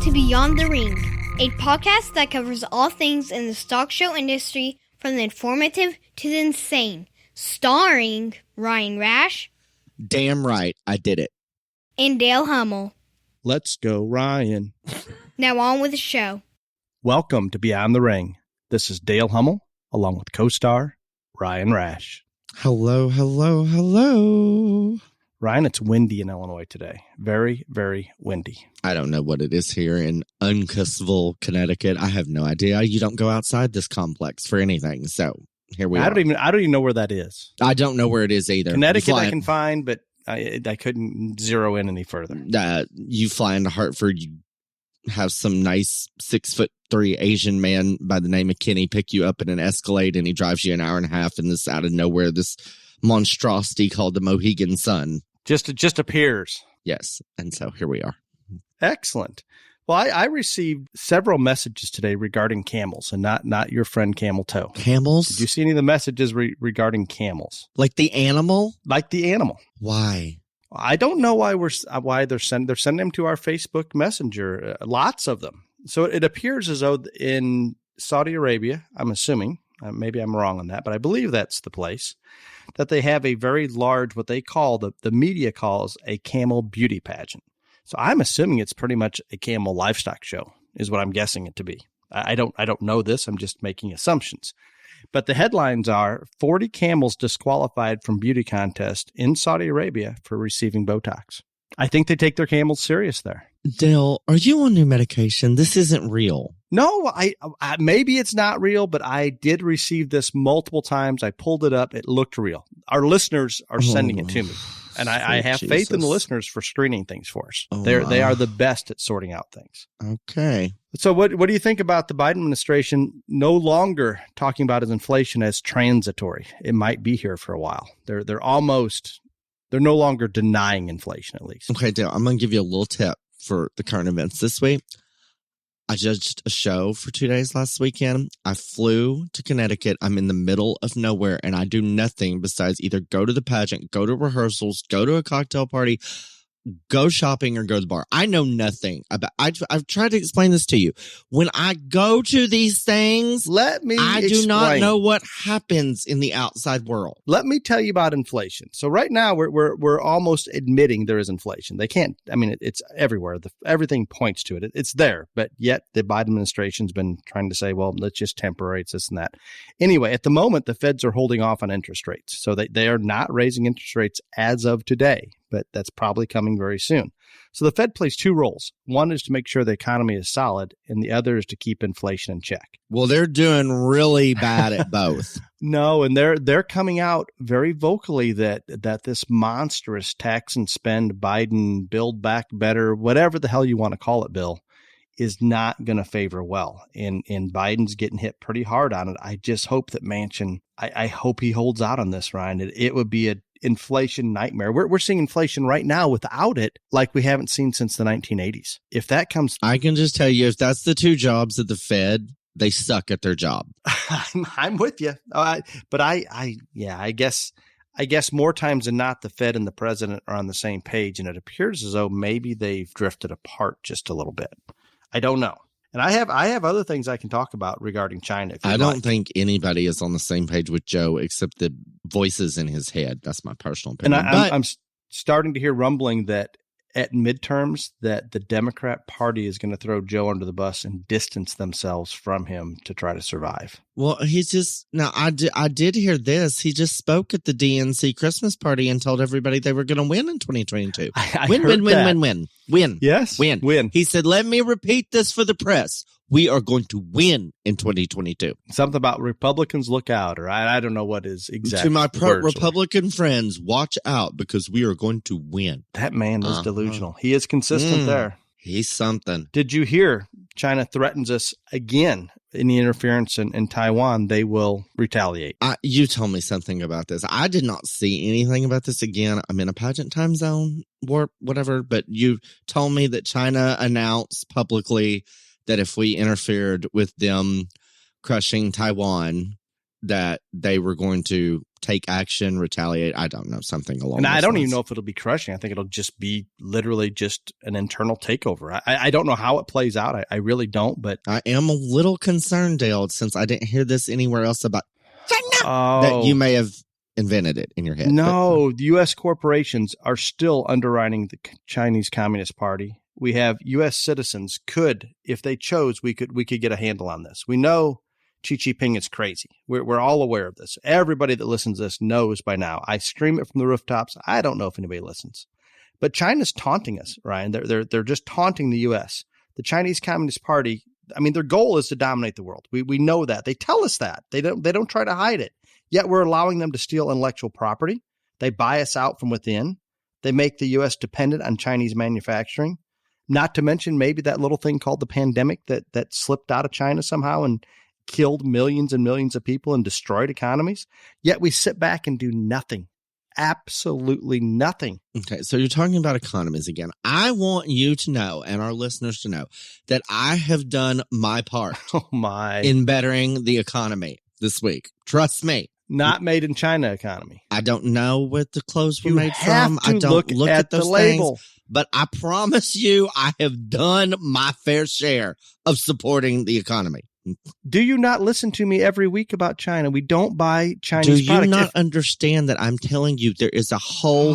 to Beyond the Ring, a podcast that covers all things in the stock show industry from the informative to the insane, starring Ryan Rash. Damn right, I did it. And Dale Hummel. Let's go, Ryan. Now on with the show. Welcome to Beyond the Ring. This is Dale Hummel, along with co-star Ryan Rash. Hello, hello, hello. Ryan, it's windy in Illinois today. Very, very windy. I don't know what it is here in Uncasville, Connecticut. I have no idea. You don't go outside this complex for anything, so here we are. I don't even know where that is. I don't know where it is either. Connecticut I can find, but I couldn't zero in any further. You fly into Hartford, you have some nice 6'3" Asian man by the name of Kenny pick you up in an Escalade, and he drives you an hour and a half in this out of nowhere, this monstrosity called the Mohegan Sun. Just appears. Yes, and so here we are. Excellent. Well, I received several messages today regarding camels, and not your friend Camel Toe. Camels? Did you see any of the messages regarding camels? Like the animal? Like the animal. Why? I don't know why they're sending them to our Facebook Messenger. Lots of them. So it appears as though in Saudi Arabia, I'm assuming, maybe I'm wrong on that, but I believe that's the place, that they have a very large, what they call, the media calls a camel beauty pageant. So I'm assuming it's pretty much a camel livestock show is what I'm guessing it to be. I don't know this. I'm just making assumptions. But the headlines are 40 camels disqualified from beauty contest in Saudi Arabia for receiving Botox. I think they take their camels serious there. Dale, are you on new medication? This isn't real. No, I maybe it's not real, but I did receive this multiple times. I pulled it up. It looked real. Our listeners are sending it to me. And I have faith in the listeners for screening things for us. They are the best at sorting out things. Okay. So what do you think about the Biden administration no longer talking about his inflation as transitory? It might be here for a while. They're no longer denying inflation, at least. Okay, Dale, I'm going to give you a little tip for the current events this week. I judged a show for 2 days last weekend. I flew to Connecticut. I'm in the middle of nowhere, and I do nothing besides either go to the pageant, go to rehearsals, go to a cocktail party, go shopping, or go to the bar. I know nothing about. I've tried to explain this to you. When I go to these things, I do not know what happens in the outside world. Let me tell you about inflation. So right now we're almost admitting there is inflation. They can't. I mean, it's everywhere. Everything points to it. It's there, but yet the Biden administration's been trying to say, well, let's just temper rates, this and that. Anyway, at the moment, the feds are holding off on interest rates, so they are not raising interest rates as of today. But that's probably coming very soon. So the Fed plays two roles. One is to make sure the economy is solid, and the other is to keep inflation in check. Well, they're doing really bad at both. No, and they're coming out very vocally that this monstrous tax and spend Biden Build Back Better, whatever the hell you want to call it, Bill, is not going to favor well. And Biden's getting hit pretty hard on it. I just hope that Manchin, I hope he holds out on this, Ryan. It would be an inflation nightmare. We're seeing inflation right now without it like we haven't seen since the 1980s. If that comes... I can just tell you, if that's the two jobs of the Fed, they suck at their job. I'm with you. But I guess more times than not, the Fed and the president are on the same page, and it appears as though maybe they've drifted apart just a little bit. I don't know. And I have other things I can talk about regarding China. I don't think anybody is on the same page with Joe except the voices in his head. That's my personal opinion. And I'm starting to hear rumbling that at midterms that the Democrat Party is going to throw Joe under the bus and distance themselves from him to try to survive. Well, he's just now. I did hear this. He just spoke at the DNC Christmas party and told everybody they were going to win in 2022. Win. Yes, win. He said, "Let me repeat this for the press. We are going to win in 2022." Something about Republicans look out, or I don't know what is exactly. To my Republican friends, watch out because we are going to win. That man is delusional. He is consistent there. He's something. Did you hear China threatens us again? Any interference in Taiwan, they will retaliate. You told me something about this. I did not see anything about this again. I'm in a pageant time zone or whatever, but you told me that China announced publicly that if we interfered with them crushing Taiwan, that they were going to take action, retaliate. I don't know, something along And those I don't lines. even know if it'll be crushing. I think it'll just be literally just an internal takeover. I don't know how it plays out. I really don't, but I am a little concerned, Dale, since I didn't hear this anywhere else about China, that you may have invented it in your head. No, the U.S. corporations are still underwriting the Chinese Communist Party. We have U.S. citizens could, if they chose, we could get a handle on this. We know Xi Jinping is crazy. We're all aware of this. Everybody that listens to this knows by now. I scream it from the rooftops. I don't know if anybody listens, but China's taunting us, Ryan. They're just taunting the U.S. The Chinese Communist Party. I mean, their goal is to dominate the world. We know that. They tell us that. They don't try to hide it. Yet we're allowing them to steal intellectual property. They buy us out from within. They make the U.S. dependent on Chinese manufacturing. Not to mention maybe that little thing called the pandemic that slipped out of China somehow and killed millions and millions of people and destroyed economies. Yet we sit back and do nothing. Absolutely nothing. Okay, so you're talking about economies again. I want you to know, and our listeners to know, that I have done my part in bettering the economy this week. Trust me. Not made in China economy. I don't know what the clothes were You made have from. to I don't look at those the label. things. But I promise you, I have done my fair share of supporting the economy. Do you not listen to me every week about China? We don't buy Chinese products. Do you not understand that I'm telling you there is a whole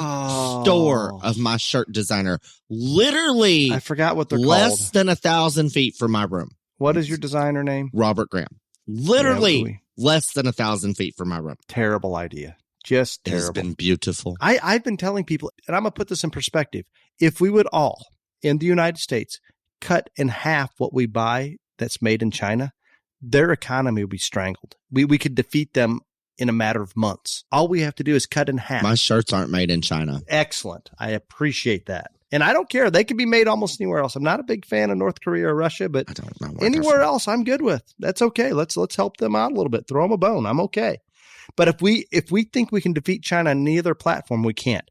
store of my shirt designer literally I forgot what they're less called. than 1,000 feet from my room. What is your designer name? Robert Graham. Literally less than 1,000 feet from my room. Terrible idea. Just terrible. It's been beautiful. I've been telling people, and I'm going to put this in perspective. If we would all, in the United States, cut in half what we buy that's made in China, their economy would be strangled. We could defeat them in a matter of months. All we have to do is cut in half. My shirts aren't made in China. Excellent. I appreciate that. And I don't care. They could be made almost anywhere else. I'm not a big fan of North Korea or Russia, but I don't know anywhere else I'm good with. That's okay. Let's help them out a little bit. Throw them a bone. I'm okay. But if we think we can defeat China on any other platform, we can't.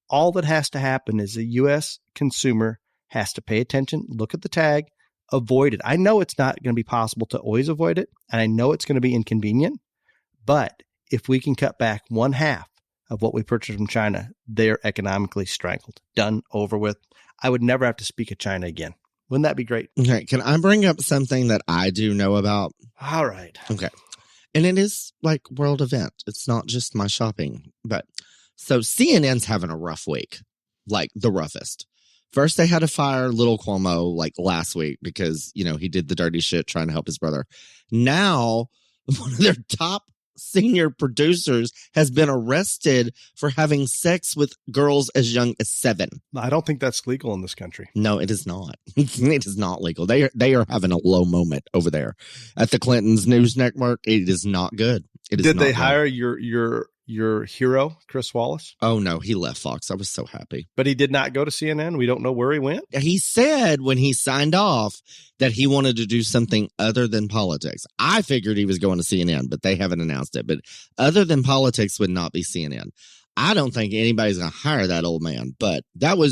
All that has to happen is the U.S. consumer has to pay attention, look at the tag, avoid it. I know it's not going to be possible to always avoid it, and I know it's going to be inconvenient. But if we can cut back one half of what we purchase from China, they're economically strangled, done, over with. I would never have to speak of China again. Wouldn't that be great? Okay, can I bring up something that I do know about? All right. Okay. And it is like world event. It's not just my shopping. But so CNN's having a rough week, like the roughest. First, they had to fire Little Cuomo like last week because, he did the dirty shit trying to help his brother. Now, one of their top senior producers has been arrested for having sex with girls as young as 7. I don't think that's legal in this country. No, it is not. It is not legal. They are having a low moment over there at the Clintons News Network. It is not good. It is. Did they good. hire your hero, Chris Wallace? Oh no, he left Fox. I was so happy. But he did not go to CNN. We don't know where he went. He said when he signed off that he wanted to do something other than politics. I figured he was going to CNN, but they haven't announced it. But other than politics would not be CNN. I don't think anybody's going to hire that old man, but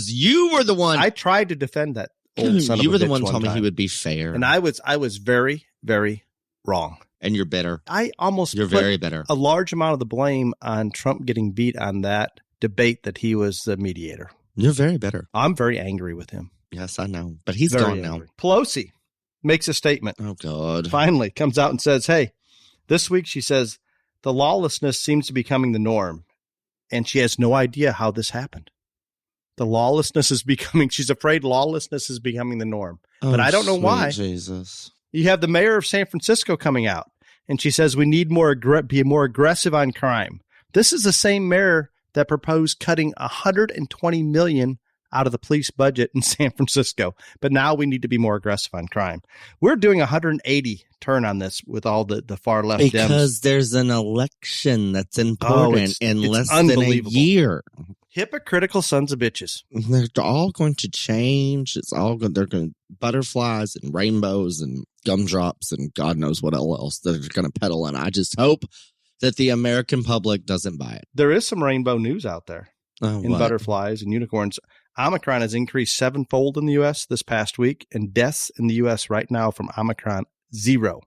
you were the one. I tried to defend that old son of a bitch. You were the one who told me time. he would be fair. And I was very, very wrong. And you're bitter. You're very bitter. A large amount of the blame on Trump getting beat on that debate that he was the mediator. You're very bitter. I'm very angry with him. Yes, I know. But he's very gone angry. now. Pelosi makes a statement. Oh, God. Finally comes out and says, hey, this week she says, the lawlessness seems to be becoming the norm. And she has no idea how this happened. The lawlessness is becoming, she's afraid lawlessness is becoming the norm. But I don't know why. Jesus. You have the mayor of San Francisco coming out, and she says we need be more aggressive on crime. This is the same mayor that proposed cutting $120 million out of the police budget in San Francisco. But now we need to be more aggressive on crime. We're doing 180 turn on this with all the far left Dems. Because there's an election that's important in less than a year. Hypocritical sons of bitches. They're all going to change. They're going to butterflies and rainbows and gumdrops and God knows what else that they're going to peddle. And I just hope that the American public doesn't buy it. There is some rainbow news out there in what? Butterflies and unicorns. Omicron has increased 7-fold in the U.S. this past week, and deaths in the U.S. right now from Omicron, 0.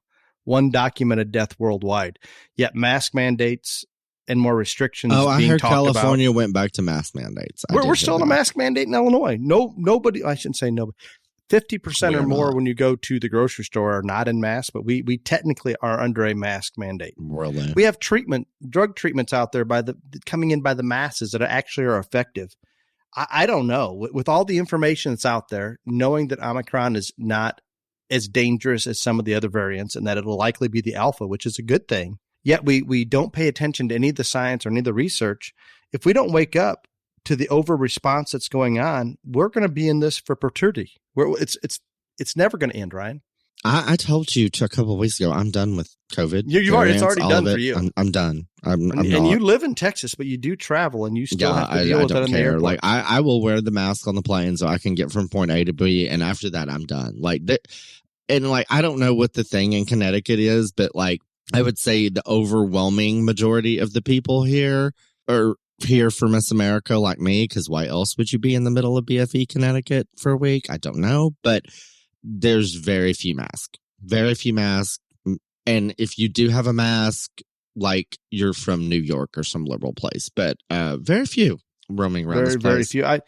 1 documented death worldwide. Yet mask mandates and more restrictions Oh, I being heard talked California about. went back to mask mandates. We're still in a mask mandate in Illinois. Nobody, I shouldn't say nobody. 50% or more when you go to the grocery store are not in masks, but we technically are under a mask mandate. Really? We have drug treatments out there coming in by the masses that actually are effective. I don't know. With all the information that's out there, knowing that Omicron is not as dangerous as some of the other variants and that it'll likely be the alpha, which is a good thing, yet we don't pay attention to any of the science or any of the research. If we don't wake up to the over response that's going on, we're going to be in this for perpetuity. It's never going to end, Ryan. I told you a couple of weeks ago, I'm done with COVID. It's already done for you. I'm done. And you live in Texas, but you do travel, and you still have to deal with that in the airport. Like I will wear the mask on the plane so I can get from point A to B, and after that, I'm done. I don't know what the thing in Connecticut is, but like I would say the overwhelming majority of the people here are here for Miss America, like me, because why else would you be in the middle of BFE, Connecticut for a week? I don't know, but there's very few masks. And if you do have a mask, like you're from New York or some liberal place, but very few roaming around this place. Very few. I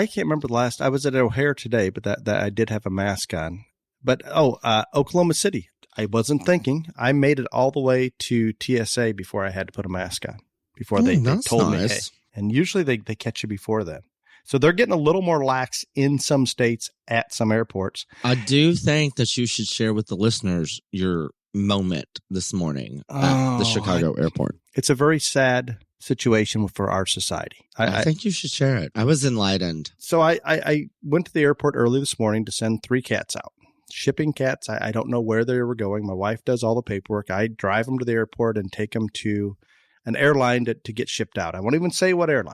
can't remember the last. I was at O'Hare today, but that I did have a mask on. But Oklahoma City, I wasn't thinking. I made it all the way to TSA before I had to put a mask on. Before they told me, hey. And usually they catch you before then. So they're getting a little more lax in some states at some airports. I do think that you should share with the listeners your moment this morning at the Chicago airport. It's a very sad situation for our society. I think you should share it. I was enlightened. So I went to the airport early this morning to send 3 cats out. Shipping cats. I don't know where they were going. My wife does all the paperwork. I drive them to the airport and take them to an airline to get shipped out. I won't even say what airline.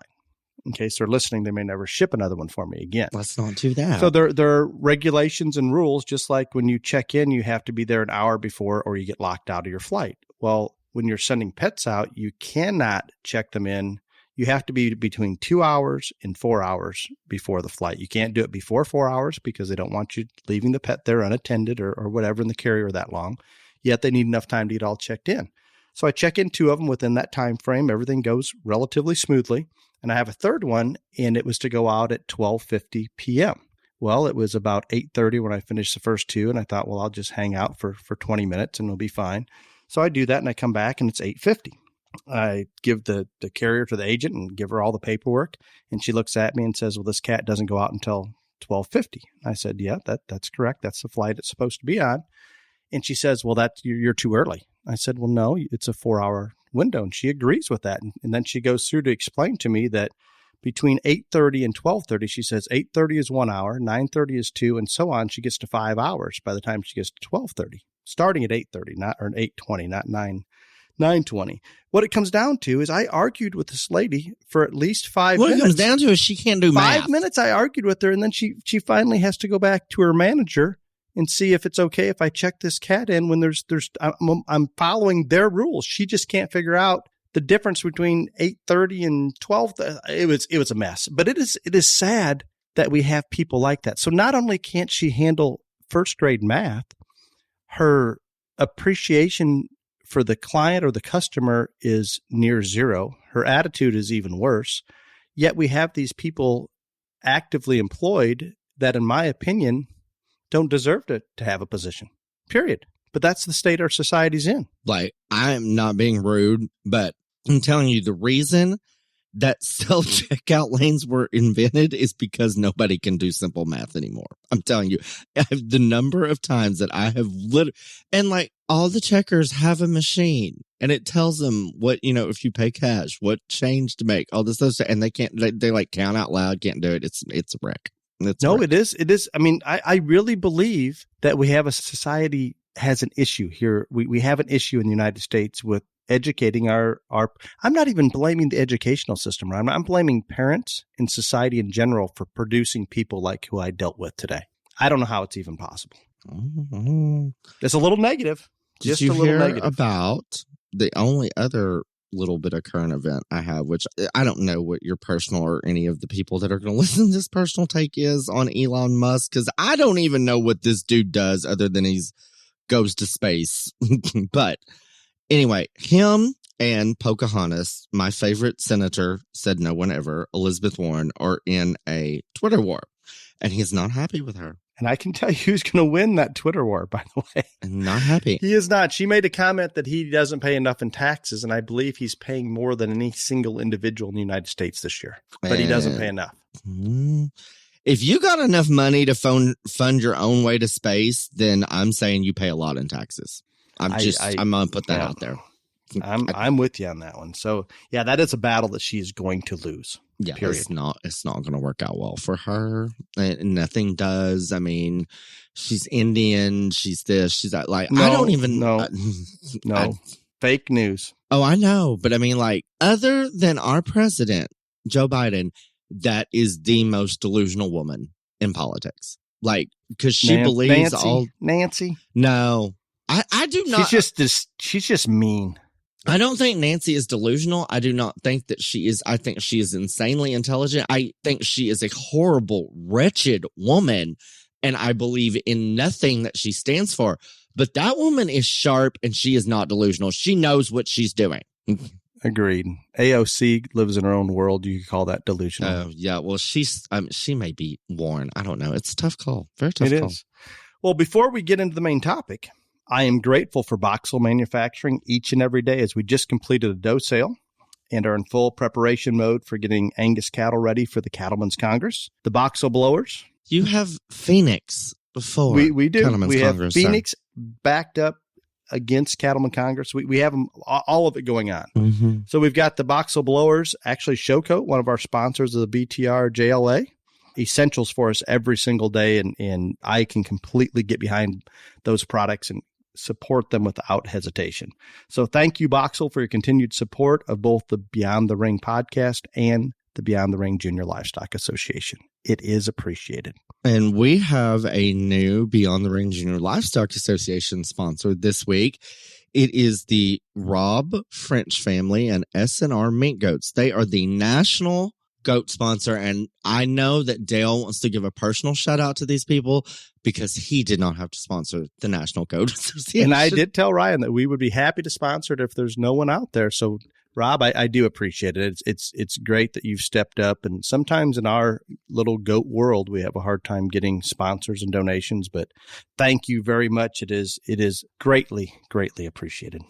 In case they're listening, they may never ship another one for me again. Let's not do that. So there are regulations and rules, just like when you check in, you have to be there an hour before or you get locked out of your flight. Well, when you're sending pets out, you cannot check them in. You have to be between 2 hours and 4 hours before the flight. You can't do it before 4 hours because they don't want you leaving the pet there unattended or whatever in the carrier that long. Yet they need enough time to get all checked in. So I check in 2 of them within that time frame. Everything goes relatively smoothly. And I have a third one, and it was to go out at 12:50 p.m. Well, it was about 8:30 when I finished the first 2, and I thought, well, I'll just hang out for 20 minutes and it'll be fine. So I do that, and I come back, and it's 8:50. I give the carrier to the agent and give her all the paperwork, and she looks at me and says, well, this cat doesn't go out until 12:50. I said, yeah, that's correct. That's the flight it's supposed to be on. And she says, well, you're too early. I said, well, no, it's a 4-hour window. And she agrees with that. And then she goes through to explain to me that between 8:30 and 12:30, she says 8:30 is 1 hour, 9:30 is 2, and so on. She gets to 5 hours by the time she gets to 12:30, starting at 8:30, or 8:20, not 9:20. What it comes down to is I argued with this lady for at least 5 minutes. What it comes down to is she can't do math. 5 minutes I argued with her, and then she finally has to go back to her manager and see if it's okay if I check this cat in when I'm following their rules. She just can't figure out the difference between 8:30 and 12. It was a mess. But it is sad that we have people like that. So not only can't she handle first grade math, her appreciation for the client or the customer is near zero. Her attitude is even worse. Yet we have these people actively employed that, in my opinion, don't deserve to have a position, period. But that's the state our society's in. Like, I'm not being rude, but I'm telling you, the reason that self-checkout lanes were invented is because nobody can do simple math anymore. I'm telling you, the number of times that I have and like all the checkers have a machine and it tells them what, if you pay cash, what change to make, all this other stuff. And they like count out loud, can't do it. It's a wreck. It is. I mean, I really believe that we have a society has an issue here. We have an issue in the United States with educating our I'm not even blaming the educational system, right? I'm blaming parents and society in general for producing people like who I dealt with today. I don't know how it's even possible. Mm-hmm. It's a little negative. Did you hear about the only other little bit of current event I have, which I don't know what your personal or any of the people that are going to listen to this personal take is on Elon Musk, because I don't even know what this dude does other than goes to space. But anyway, him and Pocahontas, my favorite senator, said no one ever, Elizabeth Warren, are in a Twitter war. And he's not happy with her. And I can tell you who's going to win that Twitter war, by the way. Not happy. He is not. She made a comment that he doesn't pay enough in taxes, and I believe he's paying more than any single individual in the United States this year. But he doesn't pay enough. If you got enough money to fund your own way to space, then I'm saying you pay a lot in taxes. I'm going to put that out there. I'm with you on that one. So, yeah, that is a battle that she's going to lose. Yeah, period. It's not going to work out well for her. Nothing does. I mean, she's Indian. She's this. She's that. Like, I don't even know. No, fake news. Oh, I know. But I mean, like, other than our president, Joe Biden, that is the most delusional woman in politics. Like, because she believes Nancy. No, I do not. She's just mean. I don't think Nancy is delusional. I do not think that she is. I think she is insanely intelligent. I think she is a horrible, wretched woman. And I believe in nothing that she stands for. But that woman is sharp and she is not delusional. She knows what she's doing. Agreed. AOC lives in her own world. You could call that delusional. Oh, yeah. Well, she may be Warren. I don't know. It's a tough call. Very tough call. It is. Well, before we get into the main topic, I am grateful for Boxel Manufacturing each and every day as we just completed a doe sale and are in full preparation mode for getting Angus cattle ready for the Cattlemen's Congress. The Boxel blowers. You have Phoenix before. We do. Cattlemen's we have Congress, Phoenix backed up against Cattlemen Congress. We have them, all of it going on. Mm-hmm. So we've got the Boxel blowers, actually Showcoat, one of our sponsors of the BTR JLA. Essentials for us every single day, and I can completely get behind those products and support them without hesitation. So thank you, Boxel, for your continued support of both the Beyond the Ring podcast and the Beyond the Ring Junior Livestock Association. It is appreciated. And we have a new Beyond the Ring Junior Livestock Association sponsor this week. It is the Robb French family and S&R Mink Goats. They are the national goat sponsor, and I know that Dale wants to give a personal shout out to these people because he did not have to sponsor the National Goat Association. And I did tell Ryan that we would be happy to sponsor it if there's no one out there. So Rob, I do appreciate it. It's great that you've stepped up, and sometimes in our little goat world we have a hard time getting sponsors and donations, but thank you very much. It is greatly appreciated.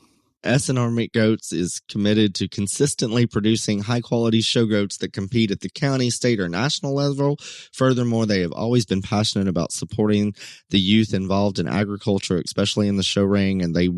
S&R Meat Goats is committed to consistently producing high-quality show goats that compete at the county, state, or national level. Furthermore, they have always been passionate about supporting the youth involved in agriculture, especially in the show ring, and they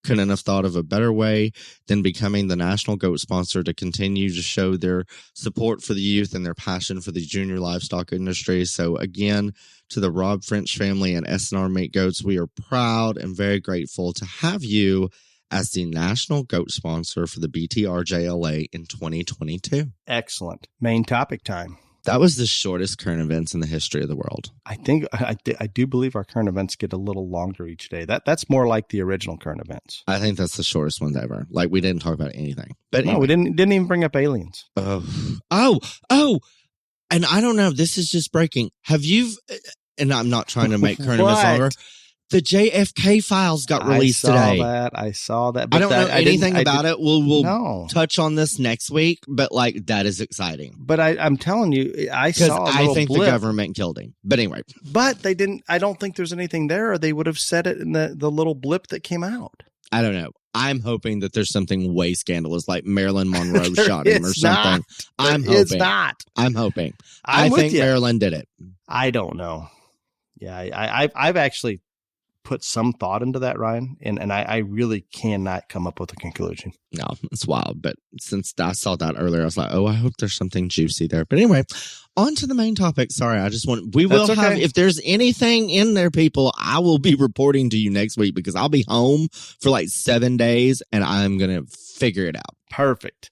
couldn't have thought of a better way than becoming the national goat sponsor to continue to show their support for the youth and their passion for the junior livestock industry. So again, to the Robb French family and S&R Meat Goats, we are proud and very grateful to have you as the national goat sponsor for the BTRJLA in 2022. Excellent. Main topic time. That was the shortest current events in the history of the world. I think I do believe our current events get a little longer each day. That's more like the original current events. I think that's the shortest ones ever. Like, we didn't talk about anything. But no, anyway. we didn't even bring up aliens. Oh. And I don't know. This is just breaking. Have you? And I'm not trying to make current events longer. The JFK files got released today. I saw that. But I don't know anything about it. We'll touch on this next week, but like, that is exciting. But I'm telling you, I saw a little think blip. The government killed him. But anyway. But they didn't. I don't think there's anything there, or they would have said it in the little blip that came out. I don't know. I'm hoping that there's something way scandalous, like Marilyn Monroe shot him or something. I'm hoping. It's not. I'm hoping. I think Marilyn did it. I don't know. Yeah, I've actually put some thought into that, Ryan, and I really cannot come up with a conclusion. No, it's wild. But since I saw that earlier, I was like, oh, I hope there's something juicy there. But anyway, on to the main topic. Sorry, we will have, if there's anything in there, people, I will be reporting to you next week because I'll be home for like 7 days and I'm going to figure it out. Perfect.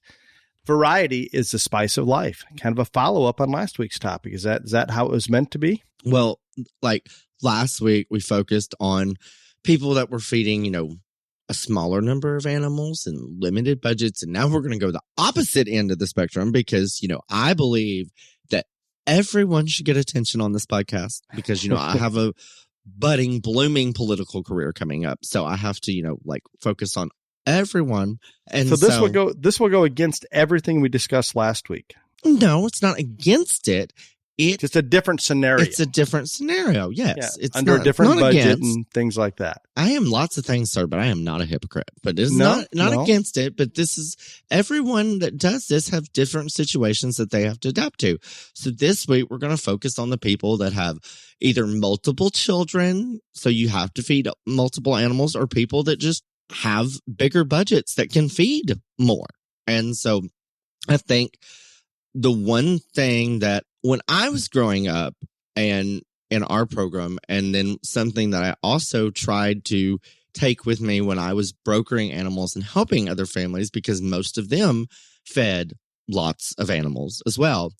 Variety is the spice of life. Kind of a follow-up on last week's topic. Is that how it was meant to be? Well, like last week, we focused on people that were feeding, a smaller number of animals and limited budgets. And now we're going to go the opposite end of the spectrum because, I believe that everyone should get attention on this podcast because, I have a blooming political career coming up. So I have to, focus on everyone. And So this will go against everything we discussed last week. No, it's not against it. It's just a different scenario. It's a different scenario. Yes. Yeah, It's under not, a different budget against, and things like that. I am lots of things, sir, but I am not a hypocrite. But it's No. not against it. But this is everyone that does this have different situations that they have to adapt to. So this week we're going to focus on the people that have either multiple children, so you have to feed multiple animals, or people that just have bigger budgets that can feed more. And so I think the one thing that when I was growing up and in our program, and then something that I also tried to take with me when I was brokering animals and helping other families, because most of them fed lots of animals as well,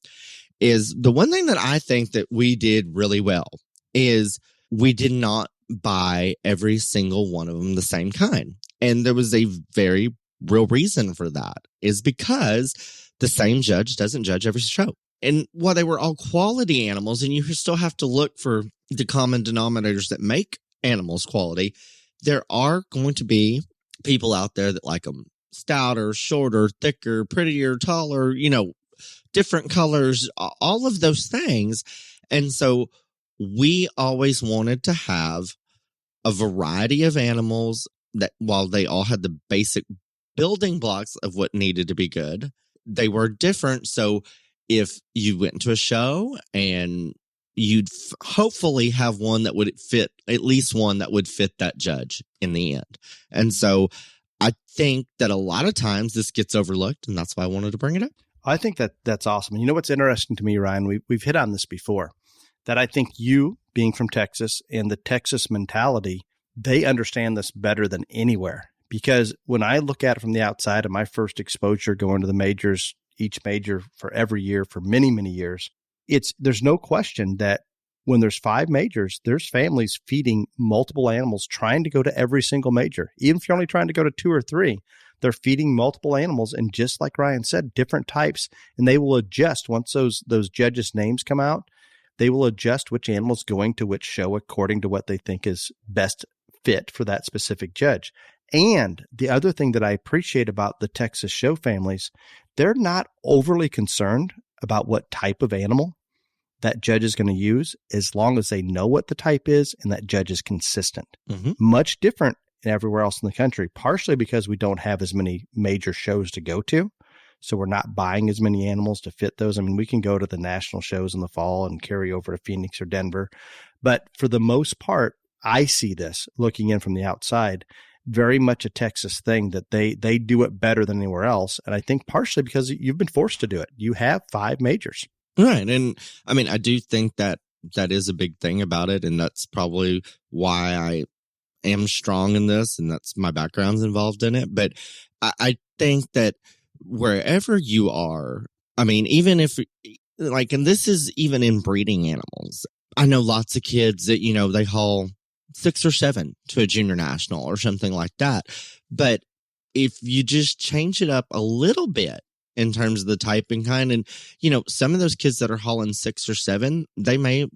is the one thing that I think that we did really well is we did not buy every single one of them the same kind. And there was a very real reason for that, is because the same judge doesn't judge every show. And while they were all quality animals, and you still have to look for the common denominators that make animals quality, there are going to be people out there that like them stouter, shorter, thicker, prettier, taller, different colors, all of those things. And so we always wanted to have a variety of animals that, while they all had the basic building blocks of what needed to be good, they were different. So if you went to a show and you'd hopefully have one that would fit, at least one that would fit that judge in the end. And so I think that a lot of times this gets overlooked, and that's why I wanted to bring it up. I think that's awesome. You know what's interesting to me, Ryan? We've hit on this before, that I think you, being from Texas and the Texas mentality, they understand this better than anywhere. Because when I look at it from the outside of my first exposure going to the majors, each major for every year for many, many years, there's no question that when there's 5 majors, there's families feeding multiple animals, trying to go to every single major. Even if you're only trying to go to 2 or 3, they're feeding multiple animals. And just like Ryan said, different types. And they will adjust once those judges' names come out. They will adjust which animal's going to which show according to what they think is best fit for that specific judge. And the other thing that I appreciate about the Texas show families, they're not overly concerned about what type of animal that judge is going to use, as long as they know what the type is and that judge is consistent. Mm-hmm. Much different than everywhere else in the country, partially because we don't have as many major shows to go to. So we're not buying as many animals to fit those. I mean, we can go to the national shows in the fall and carry over to Phoenix or Denver. But for the most part, I see this looking in from the outside, very much a Texas thing, that they do it better than anywhere else. And I think partially because you've been forced to do it. You have 5 majors. Right. And I mean, I do think that is a big thing about it. And that's probably why I am strong in this, and that's my background's involved in it. But I think that wherever you are, I mean, even if and this is even in breeding animals, I know lots of kids that, they haul 6 or 7 to a junior national or something like that. But if you just change it up a little bit in terms of the type and kind, and, some of those kids that are hauling 6 or 7, they may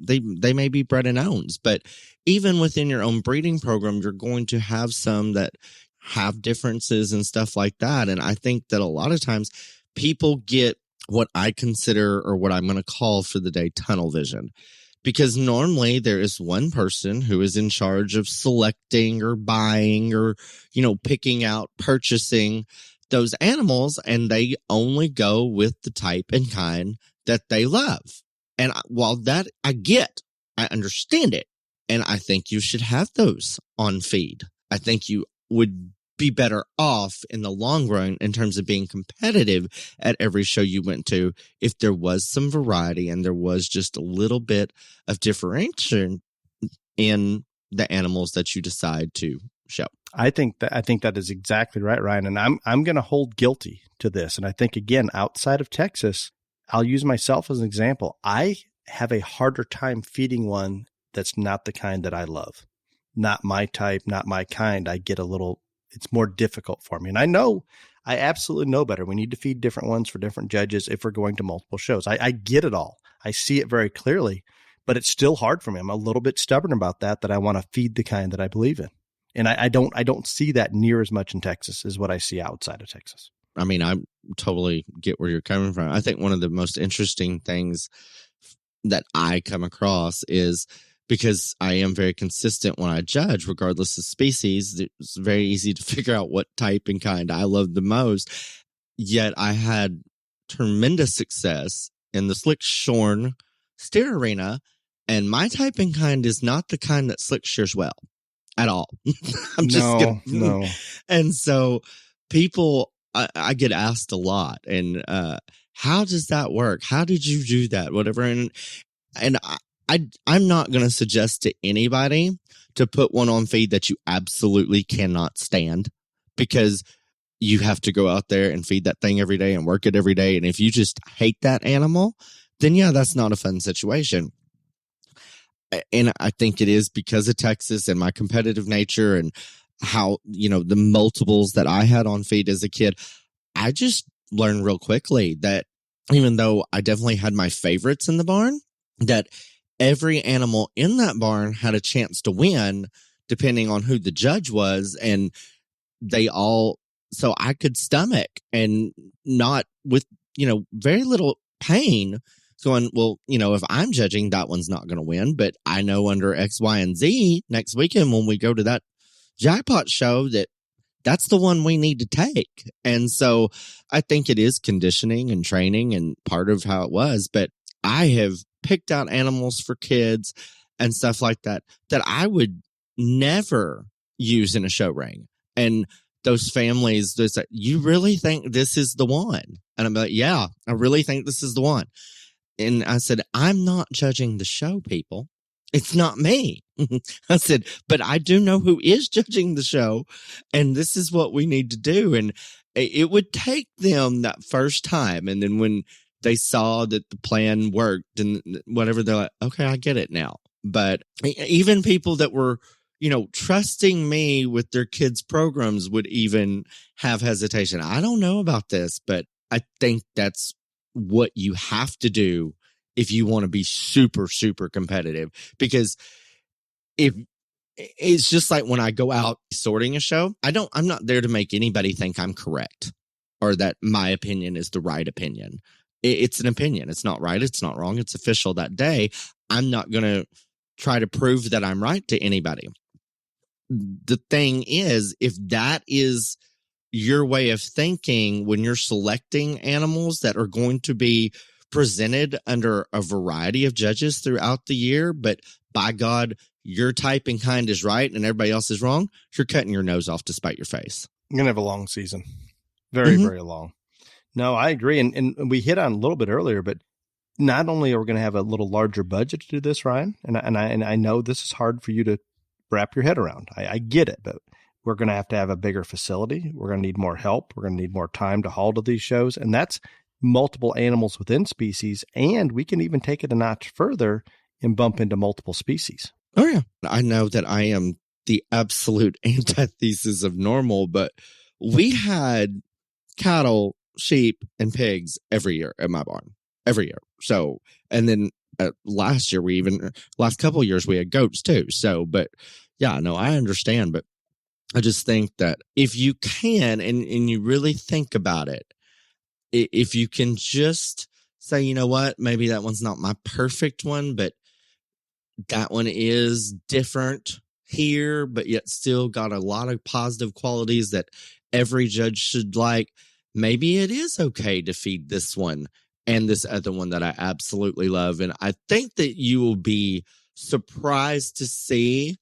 be bred in owns, but even within your own breeding program, you're going to have some that have differences and stuff like that. And I think that a lot of times people get what I consider, or what I'm going to call for the day, tunnel vision. Because normally there is one person who is in charge of selecting or buying or, picking out, purchasing those animals, and they only go with the type and kind that they love. And while that I understand it. And I think you should have those on feed. I think you would be better off in the long run in terms of being competitive at every show you went to if there was some variety and there was just a little bit of differentiation in the animals that you decide to show. I think that is exactly right, Ryan. And I'm going to hold guilty to this. And I think, again, outside of Texas, I'll use myself as an example. I have a harder time feeding one that's not the kind that I love. Not my type, not my kind. It's more difficult for me. And I absolutely know better. We need to feed different ones for different judges if we're going to multiple shows. I get it all. I see it very clearly, but it's still hard for me. I'm a little bit stubborn about that I want to feed the kind that I believe in. And I don't see that near as much in Texas as what I see outside of Texas. I mean, I totally get where you're coming from. I think one of the most interesting things that I come across is, because I am very consistent when I judge, regardless of species, it's very easy to figure out what type and kind I love the most. Yet I had tremendous success in the slick shorn steer arena, and my type and kind is not the kind that slick shears well at all. No. And so people, I get asked a lot, and how does that work? How did you do that? Whatever. And I'm not going to suggest to anybody to put one on feed that you absolutely cannot stand, because you have to go out there and feed that thing every day and work it every day. And if you just hate that animal, then yeah, that's not a fun situation. And I think it is because of Texas and my competitive nature and how, the multiples that I had on feed as a kid. I just learned real quickly that even though I definitely had my favorites in the barn, that every animal in that barn had a chance to win depending on who the judge was. And so I could stomach, and not with, very little pain, going, well, if I'm judging, that one's not going to win, but I know under X, Y, and Z next weekend when we go to that jackpot show that's the one we need to take. And so I think it is conditioning and training and part of how it was. But I have picked out animals for kids and stuff like that I would never use in a show ring. And those families, they say, you really think this is the one? And I'm like, yeah, I really think this is the one. And I said, I'm not judging the show, people. It's not me. I said, but I do know who is judging the show, and this is what we need to do. And it would take them that first time. And then when they saw that the plan worked and whatever, they're like, okay, I get it now. But even people that were, trusting me with their kids' programs would even have hesitation. I don't know about this, but I think that's what you have to do if you want to be super, super competitive. Because if it's just like when I go out sorting a show, I'm not there to make anybody think I'm correct or that my opinion is the right opinion. It's an opinion. It's not right. It's not wrong. It's official that day. I'm not going to try to prove that I'm right to anybody. The thing is, if that is your way of thinking when you're selecting animals that are going to be presented under a variety of judges throughout the year, but by God, your type and kind is right and everybody else is wrong, you're cutting your nose off to spite your face. You're going to have a long season. Very, very long. No, I agree. And we hit on a little bit earlier, but not only are we going to have a little larger budget to do this, Ryan, and I know this is hard for you to wrap your head around. I get it, but we're going to have a bigger facility. We're going to need more help. We're going to need more time to haul to these shows. And that's multiple animals within species. And we can even take it a notch further and bump into multiple species. Oh, yeah. I know that I am the absolute antithesis of normal, but we had cattle, sheep, and pigs every year at my barn, every year. So, and then last couple of years, we had goats too. So, but yeah, no, I understand, but I just think that if you can, and you really think about it, if you can just say, you know what, maybe that one's not my perfect one, but that one is different here, but yet still got a lot of positive qualities that every judge should like. Maybe it is okay to feed this one and this other one that I absolutely love. And I think that you will be surprised to see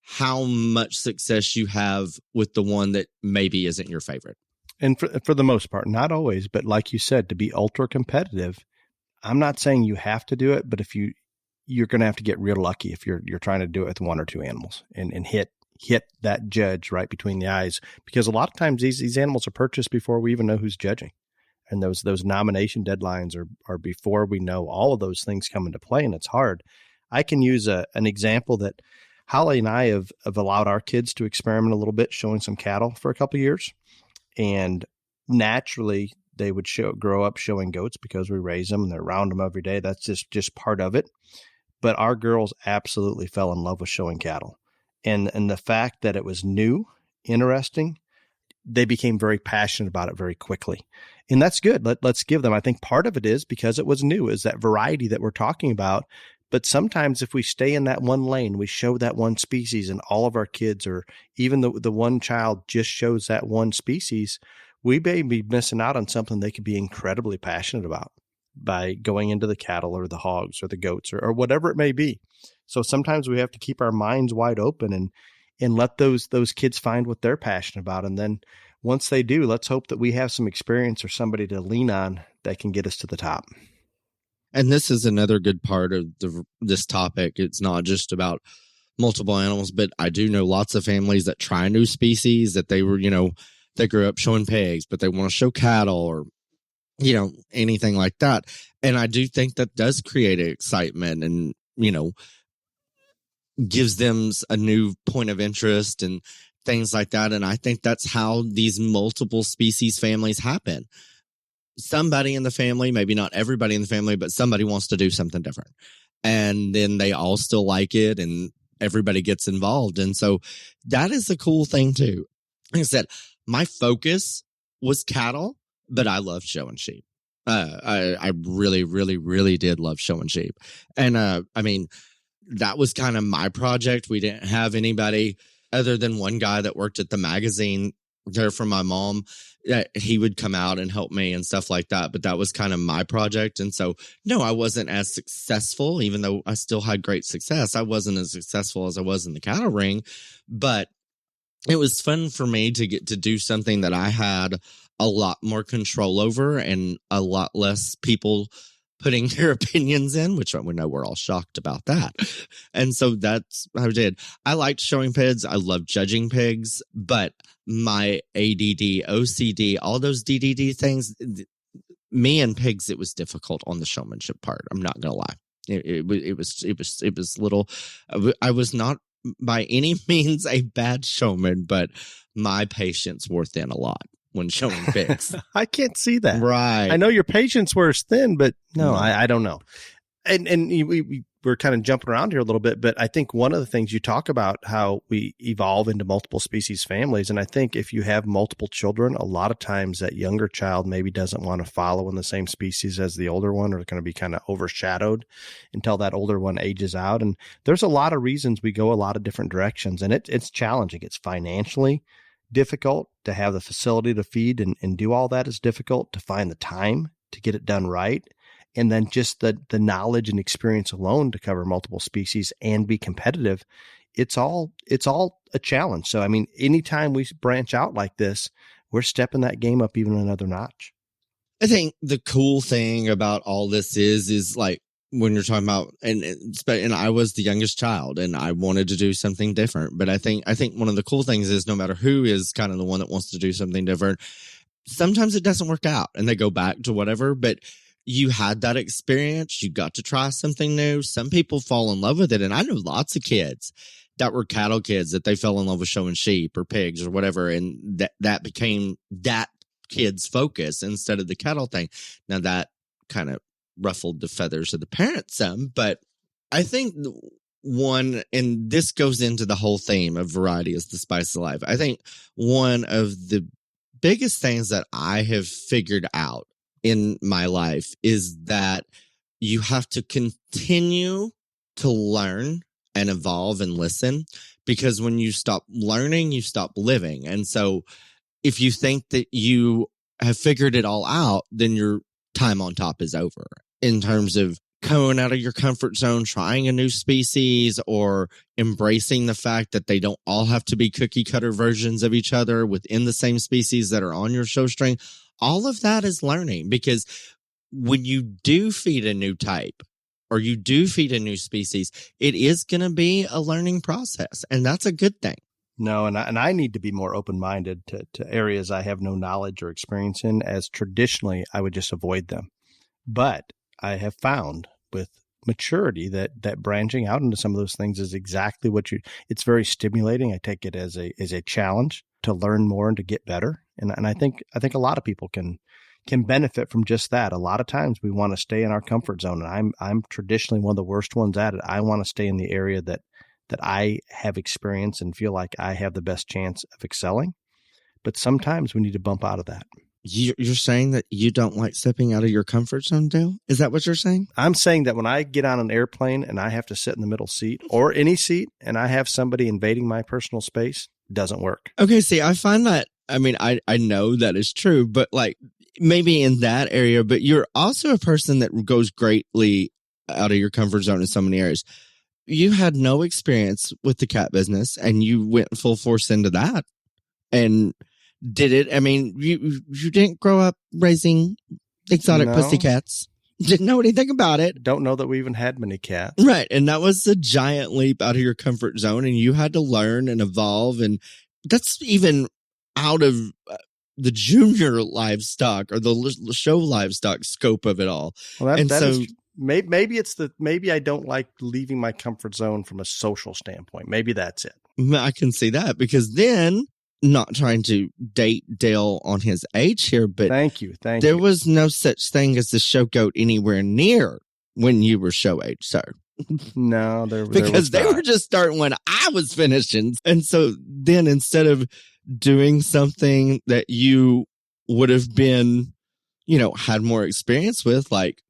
how much success you have with the one that maybe isn't your favorite. And for the most part, not always, but like you said, to be ultra competitive, I'm not saying you have to do it, but if you're going to have to get real lucky if you're trying to do it with one or two animals and hit that judge right between the eyes, because a lot of times these animals are purchased before we even know who's judging. And those nomination deadlines are before we know all of those things come into play, and it's hard. I can use an example that Holly and I have allowed our kids to experiment a little bit, showing some cattle for a couple of years. And naturally, they would grow up showing goats because we raise them and they're around them every day. That's just part of it. But our girls absolutely fell in love with showing cattle. And the fact that it was new, interesting, they became very passionate about it very quickly. And that's good. Let's give them, I think part of it is because it was new, is that variety that we're talking about. But sometimes if we stay in that one lane, we show that one species and all of our kids, or even the one child just shows that one species, we may be missing out on something they could be incredibly passionate about by going into the cattle or the hogs or the goats or whatever it may be. So sometimes we have to keep our minds wide open and let those kids find what they're passionate about. And then once they do, let's hope that we have some experience or somebody to lean on that can get us to the top. And this is another good part of this topic. It's not just about multiple animals, but I do know lots of families that try new species that they were, they grew up showing pigs, but they want to show cattle or, anything like that. And I do think that does create excitement and, gives them a new point of interest and things like that. And I think that's how these multiple species families happen. Somebody in the family, maybe not everybody in the family, but somebody wants to do something different. And then they all still like it and everybody gets involved. And so that is a cool thing too. Like I said, my focus was cattle, but I love showing sheep. I really, really, really did love showing sheep. And that was kind of my project. We didn't have anybody other than one guy that worked at the magazine there for my mom. He would come out and help me and stuff like that. But that was kind of my project. And so, no, I wasn't as successful, even though I still had great success. I wasn't as successful as I was in the cattle ring, but it was fun for me to get to do something that I had a lot more control over and a lot less people putting their opinions in, which we know we're all shocked about that. And so that's how I did. I liked showing pigs. I love judging pigs, but my ADD, OCD, all those DDD things, me and pigs, it was difficult on the showmanship part. I'm not going to lie. It was little, I was not by any means a bad showman, but my patience wore thin a lot when showing pigs. I can't see that. Right. I know your patience wears thin, but no. I don't know. And we're kind of jumping around here a little bit, but I think one of the things you talk about how we evolve into multiple species families. And I think if you have multiple children, a lot of times that younger child maybe doesn't want to follow in the same species as the older one, or going to be kind of overshadowed until that older one ages out. And there's a lot of reasons we go a lot of different directions, and it's challenging. It's financially difficult to have the facility to feed and do all that. Is difficult to find the time to get it done right. And then just the knowledge and experience alone to cover multiple species and be competitive. It's all a challenge. So, I mean, anytime we branch out like this, we're stepping that game up even another notch. I think the cool thing about all this is like when you're talking about, and I was the youngest child and I wanted to do something different. But I think one of the cool things is no matter who is kind of the one that wants to do something different, sometimes it doesn't work out and they go back to whatever, but you had that experience. You got to try something new. Some people fall in love with it. And I know lots of kids that were cattle kids that they fell in love with showing sheep or pigs or whatever. And that became that kid's focus instead of the cattle thing. Now that kind of ruffled the feathers of the parents some, but I think one, and this goes into the whole theme of variety is the spice of life. I think one of the biggest things that I have figured out in my life is that you have to continue to learn and evolve and listen, because when you stop learning, you stop living. And so if you think that you have figured it all out, then your time on top is over in terms of coming out of your comfort zone, trying a new species, or embracing the fact that they don't all have to be cookie cutter versions of each other within the same species that are on your show string. All of that is learning, because when you do feed a new type or you do feed a new species, it is going to be a learning process, and that's a good thing. No, and I need to be more open-minded to areas I have no knowledge or experience in, as traditionally I would just avoid them. But I have found with maturity that branching out into some of those things is exactly it's very stimulating. I take it as a challenge to learn more and to get better. And I think a lot of people can benefit from just that. A lot of times we want to stay in our comfort zone, and I'm traditionally one of the worst ones at it. I want to stay in the area that that I have experience and feel like I have the best chance of excelling. But sometimes we need to bump out of that. You're saying that you don't like stepping out of your comfort zone, Dale? Is that what you're saying? I'm saying that when I get on an airplane and I have to sit in the middle seat or any seat and I have somebody invading my personal space, it doesn't work. Okay, see, I find that, I mean, I know that is true, but like maybe in that area, but you're also a person that goes greatly out of your comfort zone in so many areas. You had no experience with the cat business and you went full force into that and did it. I mean, you didn't grow up raising exotic pussycats. Didn't know anything about it. Don't know that we even had many cats. Right. And that was a giant leap out of your comfort zone. And you had to learn and evolve. And that's even out of the junior livestock or the show livestock scope of it all. Well, maybe I don't like leaving my comfort zone from a social standpoint. Maybe that's it. I can see that because then, not trying to date Dale on his age here, but thank you. There was no such thing as the show goat anywhere near when you were show age, sir. No, because they were just starting when I was finishing. And so then instead of doing something that you would have been, had more experience with, like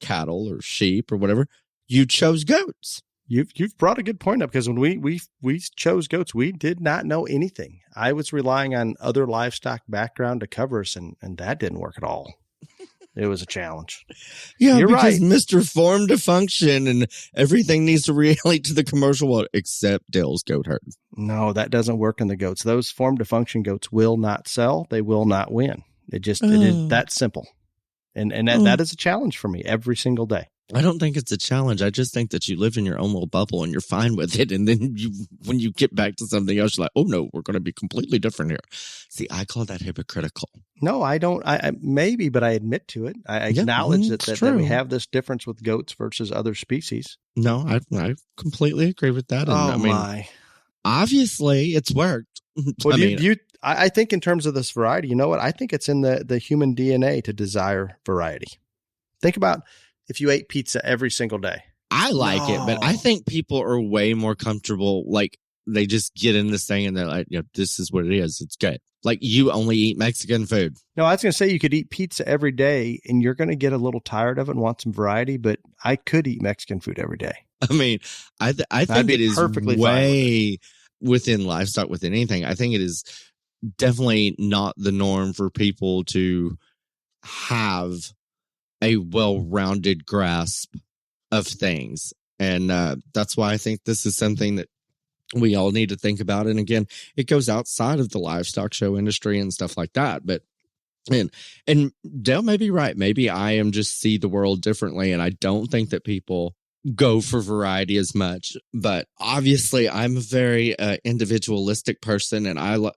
cattle or sheep or whatever, you chose goats. You've brought a good point up because when we chose goats, we did not know anything. I was relying on other livestock background to cover us, and that didn't work at all. It was a challenge. Yeah, you're because right. Mr. Form to function and everything needs to relate to the commercial world except Dale's goat herd. No, that doesn't work in the goats. Those form to function goats will not sell. They will not win. It is that simple. And that is a challenge for me every single day. I don't think it's a challenge. I just think that you live in your own little bubble and you're fine with it. And then when you get back to something else, you're like, oh no, we're going to be completely different here. See, I call that hypocritical. No, I don't. I maybe, but I admit to it. I acknowledge that we have this difference with goats versus other species. No, I completely agree with that. And my. Obviously it's worked. Well, I think in terms of this variety, you know what? I think it's in the human DNA to desire variety. Think about if you ate pizza every single day. I like it, but I think people are way more comfortable. Like they just get in this thing and they're like, this is what it is. It's good. Like you only eat Mexican food. No, I was going to say you could eat pizza every day and you're going to get a little tired of it and want some variety, but I could eat Mexican food every day. I mean, I think it is perfectly way within livestock, within anything. I think it is definitely not the norm for people to have a well-rounded grasp of things. And that's why I think this is something that we all need to think about. And again, it goes outside of the livestock show industry and stuff like that. But and Dale may be right. Maybe I am just see the world differently. And I don't think that people go for variety as much. But obviously I'm a very individualistic person and I'm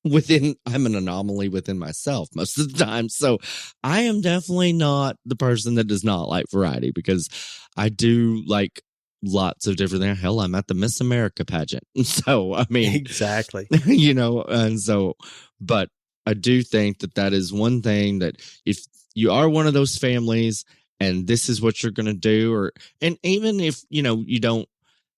an anomaly within myself most of the time. So I am definitely not the person that does not like variety because I do like lots of different things. Hell, I'm at the Miss America pageant. So, I mean, exactly, and so, but I do think that is one thing that if you are one of those families and this is what you're going to do, and even if, you don't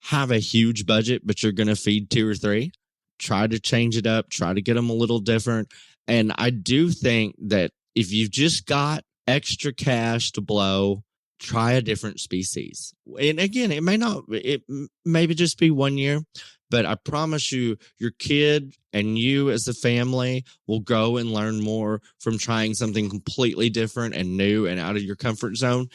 have a huge budget, but you're going to feed 2 or 3, try to change it up, try to get them a little different. And I do think that if you've just got extra cash to blow, try a different species. And again, it may just be 1 year, but I promise you, your kid and you as a family will go and learn more from trying something completely different and new and out of your comfort zone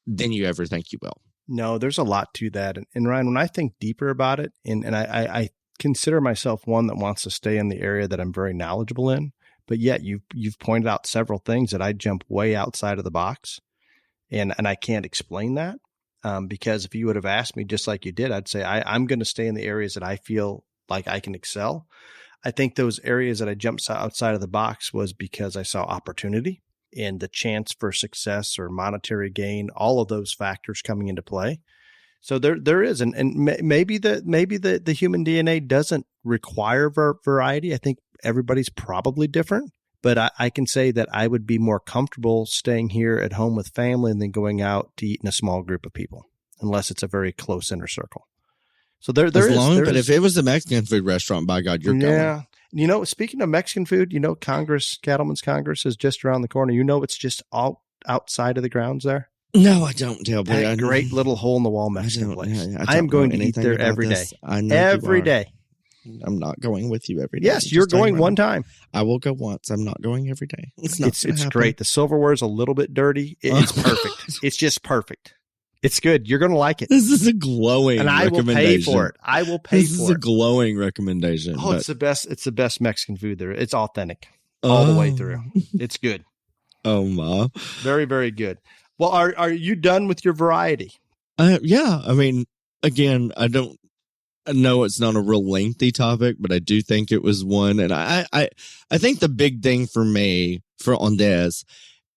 than you ever think you will. No, there's a lot to that. And Ryan, when I think deeper about it, and I consider myself one that wants to stay in the area that I'm very knowledgeable in, but yet you've pointed out several things that I jump way outside of the box, and I can't explain that because if you would have asked me just like you did, I'd say I'm going to stay in the areas that I feel like I can excel. I think those areas that I jumped outside of the box was because I saw opportunity and the chance for success or monetary gain, all of those factors coming into play. So there is, and maybe the human DNA doesn't require variety. I think everybody's probably different, but I can say that I would be more comfortable staying here at home with family than going out to eat in a small group of people, unless it's a very close inner circle. So there But is. if it was a Mexican food restaurant, by God, you're going. You know, speaking of Mexican food, you know, Cattlemen's Congress is just around the corner. You know, it's just all outside of the grounds there. No, I don't, Dale. That great little hole in the wall Mexican place. I am going to eat there every day. I know every day. I'm not going with you every day. Yes, you're going one time. I will go once. I'm not going every day. It's great. The silverware is a little bit dirty. It's perfect. It's just perfect. It's good. You're going to like it. This is a glowing recommendation. And I will pay for it. I will pay for it. This is a glowing recommendation. Oh, it's the best. It's the best Mexican food there. It's authentic all the way through. It's good. Oh, my. Very, very good. Well, are you done with your variety? Yeah. I mean, again, I know it's not a real lengthy topic, but I do think it was one. And I think the big thing for me on this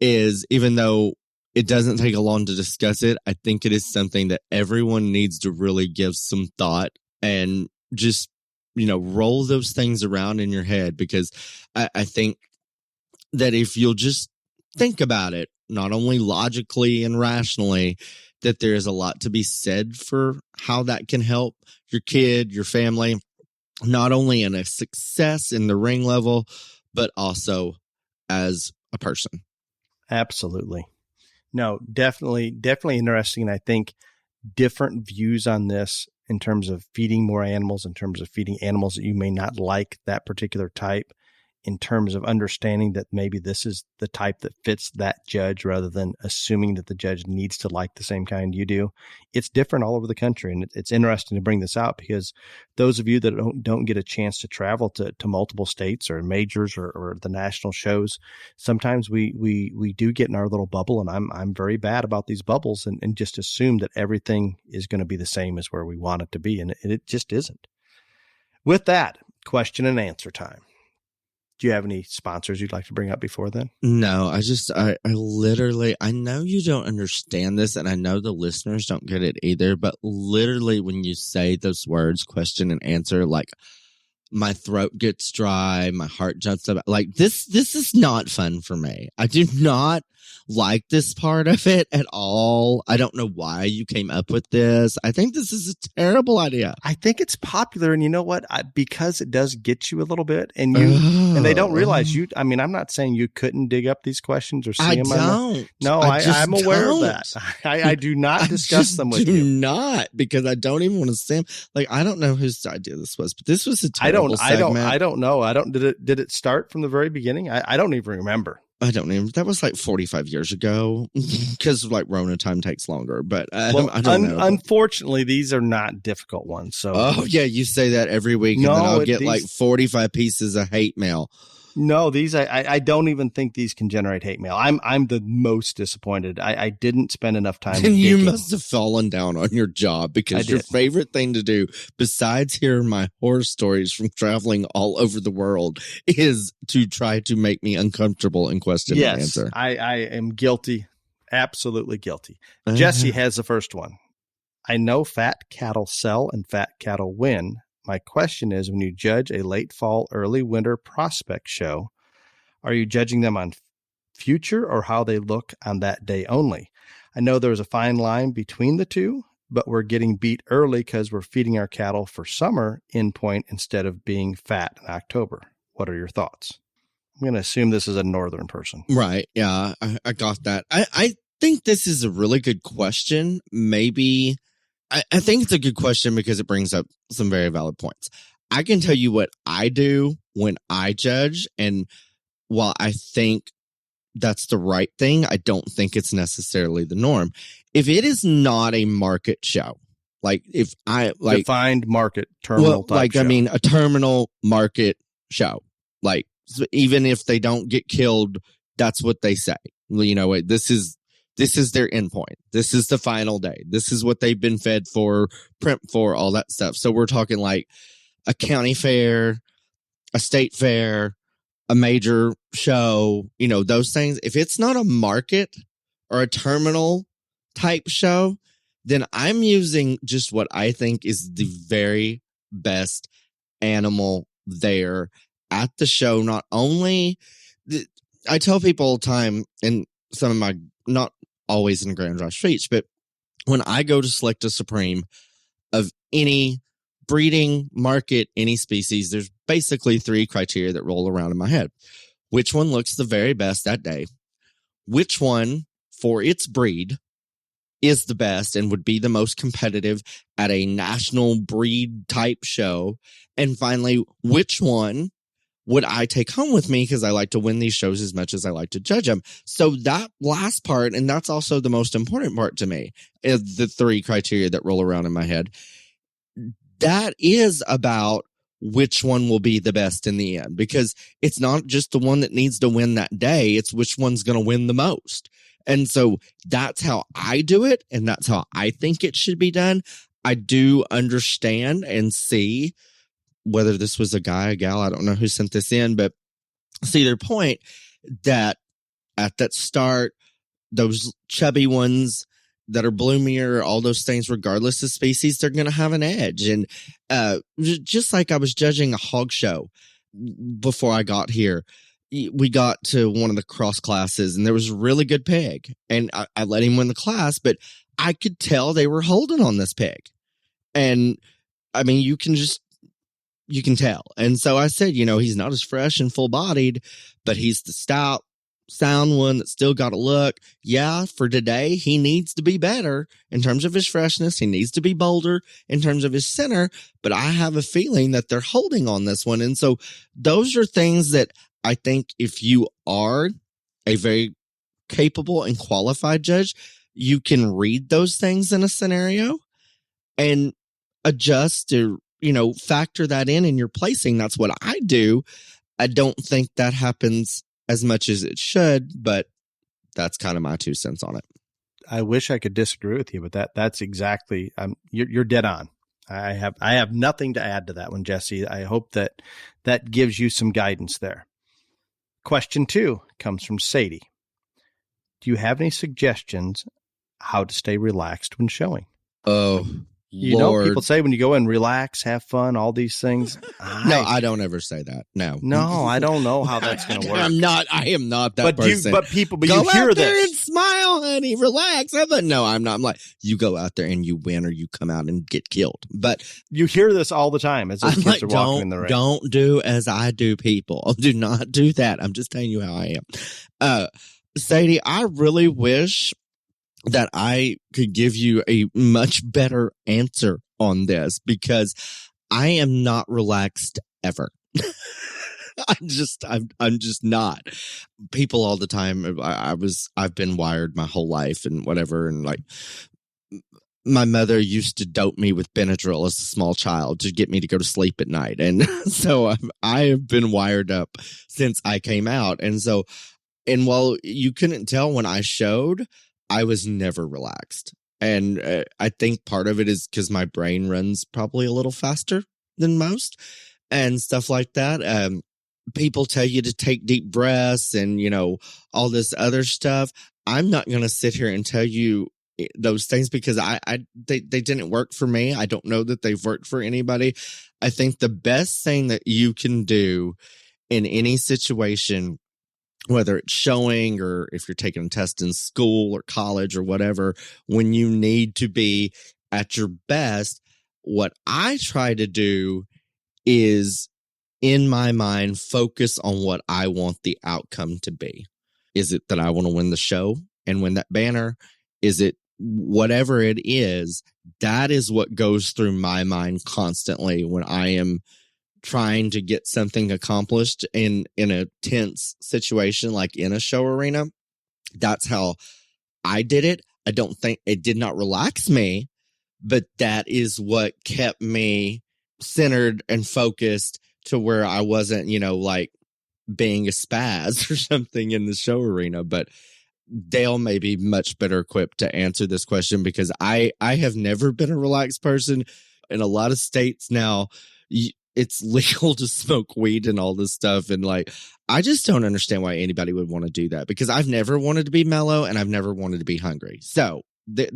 is, even though it doesn't take a long to discuss it, I think it is something that everyone needs to really give some thought and just, roll those things around in your head, because I think that if you'll just think about it, not only logically and rationally, that there is a lot to be said for how that can help your kid, your family, not only in a success in the ring level, but also as a person. Absolutely. No, definitely interesting. And I think different views on this in terms of feeding more animals, in terms of feeding animals that you may not like that particular type, in terms of understanding that maybe this is the type that fits that judge, rather than assuming that the judge needs to like the same kind you do. It's different all over the country. And it's interesting to bring this out, because those of you that don't get a chance to travel to multiple states or majors or the national shows, sometimes we do get in our little bubble. And I'm very bad about these bubbles and just assume that everything is going to be the same as where we want it to be. And it just isn't. With that, question and answer time. Do you have any sponsors you'd like to bring up before then? No, I literally, I know you don't understand this, and I know the listeners don't get it either, but literally when you say those words, question and answer, like, my throat gets dry, my heart jumps up. Like, this is not fun for me. I do not like this part of it at all. I don't know why you came up with this. I think this is a terrible idea. I think it's popular, and you know what? Because it does get you a little bit, and and they don't realize you. I mean, I'm not saying you couldn't dig up these questions or see them. I'm aware of that. I do not discuss them with you. Do not, because I don't even want to see them. Like, I don't know whose idea this was, but this was a terrible segment. I don't know. Did it start from the very beginning? I don't even remember. I don't even. That was like 45 years ago, because like Rona time takes longer. But I don't know. Unfortunately, these are not difficult ones. So, oh yeah, you say that every week, and then I'll get like 45 pieces of hate mail. No, these I don't even think these can generate hate mail. I'm the most disappointed. I didn't spend enough time. And you must have fallen down on your job, because your favorite thing to do, besides hearing my horror stories from traveling all over the world, is to try to make me uncomfortable in question and answer. I am guilty. Absolutely guilty. Jesse has the first one. I know fat cattle sell and fat cattle win. My question is, when you judge a late fall, early winter prospect show, are you judging them on future or how they look on that day only? I know there's a fine line between the two, but we're getting beat early because we're feeding our cattle for summer endpoint instead of being fat in October. What are your thoughts? I'm going to assume this is a northern person. Right. Yeah, I got that. I think this is a really good question. Maybe... I think it's a good question because it brings up some very valid points. I can tell you what I do when I judge, and while I think that's the right thing, I don't think it's necessarily the norm. If it is not a market show, like if I like defined market terminal type show. I mean a terminal market show, like even if they don't get killed, that's what they say. You know, this is their endpoint. This is the final day. This is what they've been fed for, print for, all that stuff. So we're talking like a county fair, a state fair, a major show, those things. If it's not a market or a terminal type show, then I'm using just what I think is the very best animal there at the show. Not only, I tell people all the time, and some of my, not always in a Grand Dry speech, but when I go to select a Supreme of any breeding, market any species, there's basically 3 criteria that roll around in my head. Which one looks the very best that day? Which one for its breed is the best and would be the most competitive at a national breed type show? And finally, which one would I take home with me? Because I like to win these shows as much as I like to judge them. So that last part, and that's also the most important part to me, is the 3 criteria that roll around in my head. That is about which one will be the best in the end, because it's not just the one that needs to win that day. It's which one's going to win the most. And so that's how I do it. And that's how I think it should be done. I do understand and see whether this was a guy, a gal, I don't know who sent this in, but see their point that at that start, those chubby ones that are bloomier, all those things, regardless of species, they're going to have an edge. And just like I was judging a hog show before I got here, we got to one of the cross classes and there was a really good pig, and I let him win the class, but I could tell they were holding on this pig. And I mean, you can tell. And so I said, he's not as fresh and full bodied, but he's the stout, sound one that still got a look. Yeah, for today, he needs to be better in terms of his freshness. He needs to be bolder in terms of his center, but I have a feeling that they're holding on this one. And so those are things that I think if you are a very capable and qualified judge, you can read those things in a scenario and adjust or, factor that in your placing. That's what I do. I don't think that happens as much as it should, but that's kind of my 2 cents on it. I wish I could disagree with you, but that's exactly, you're dead on. I have nothing to add to that one, Jesse. I hope that gives you some guidance there. Question 2 comes from Sadie. Do you have any suggestions how to stay relaxed when showing? Oh, Lord. People say when you go in, relax, have fun, all these things. No, I don't ever say that. No, I don't know how that's going to work. I am not that person. But you hear out there this and smile, honey, relax. No, I'm not. I'm like, you go out there and you win, or you come out and get killed. But you hear this all the time as those kids are walking in the ring. Don't do as I do, people. Do not do that. I'm just telling you how I am. Sadie, I really wish that I could give you a much better answer on this, because I am not relaxed ever. I'm just not. People all the time, I've been wired my whole life and whatever. And like, my mother used to dope me with Benadryl as a small child to get me to go to sleep at night. And so I have been wired up since I came out. And while you couldn't tell when I showed, I was never relaxed. And I think part of it is because my brain runs probably a little faster than most and stuff like that. People tell you to take deep breaths and, all this other stuff. I'm not going to sit here and tell you those things because they didn't work for me. I don't know that they've worked for anybody. I think the best thing that you can do in any situation, whether it's showing or if you're taking a test in school or college or whatever, when you need to be at your best, what I try to do is, in my mind, focus on what I want the outcome to be. Is it that I want to win the show and win that banner? Is it whatever it is? That is what goes through my mind constantly when I am trying to get something accomplished in a tense situation, like in a show arena. That's how I did it. I don't think it did not relax me, but that is what kept me centered and focused to where I wasn't, like being a spaz or something in the show arena. But Dale may be much better equipped to answer this question, because I have never been a relaxed person. In a lot of states now, it's legal to smoke weed and all this stuff. And like, I just don't understand why anybody would want to do that, because I've never wanted to be mellow and I've never wanted to be hungry. So there